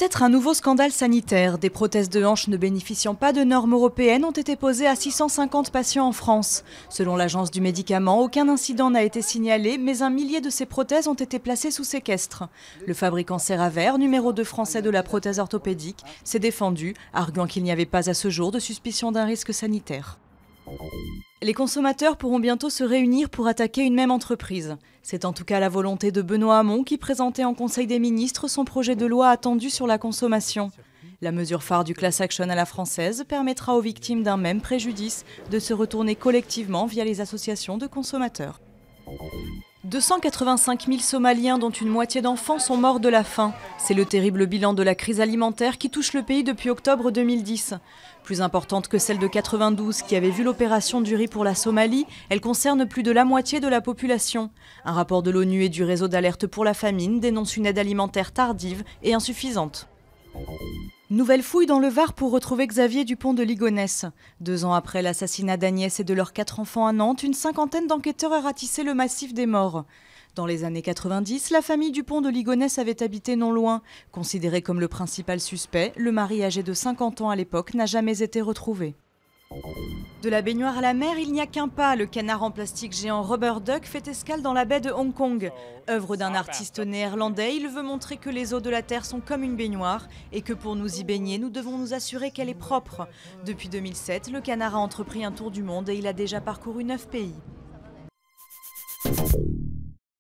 Peut-être un nouveau scandale sanitaire. Des prothèses de hanche ne bénéficiant pas de normes européennes ont été posées à 650 patients en France. Selon l'Agence du médicament, aucun incident n'a été signalé, mais un millier de ces prothèses ont été placées sous séquestre. Le fabricant Cerravert, numéro 2 français de la prothèse orthopédique, s'est défendu, arguant qu'il n'y avait pas à ce jour de suspicion d'un risque sanitaire. Les consommateurs pourront bientôt se réunir pour attaquer une même entreprise. C'est en tout cas la volonté de Benoît Hamon qui présentait en Conseil des ministres son projet de loi attendu sur la consommation. La mesure phare du class action à la française permettra aux victimes d'un même préjudice de se retourner collectivement via les associations de consommateurs. 285 000 Somaliens, dont une moitié d'enfants, sont morts de la faim. C'est le terrible bilan de la crise alimentaire qui touche le pays depuis octobre 2010. Plus importante que celle de 92 qui avait vu l'opération du riz pour la Somalie, elle concerne plus de la moitié de la population. Un rapport de l'ONU et du réseau d'alerte pour la famine dénonce une aide alimentaire tardive et insuffisante. Nouvelle fouille dans le Var pour retrouver Xavier Dupont de Ligonnès. 2 ans après l'assassinat d'Agnès et de leurs 4 enfants à Nantes, une cinquantaine d'enquêteurs a ratissé le massif des morts. Dans les années 90, la famille Dupont de Ligonnès avait habité non loin. Considéré comme le principal suspect, le mari âgé de 50 ans à l'époque n'a jamais été retrouvé. De la baignoire à la mer, il n'y a qu'un pas. Le canard en plastique géant Rubber Duck fait escale dans la baie de Hong Kong. Œuvre d'un artiste néerlandais, il veut montrer que les eaux de la Terre sont comme une baignoire et que pour nous y baigner, nous devons nous assurer qu'elle est propre. Depuis 2007, le canard a entrepris un tour du monde et il a déjà parcouru 9 pays.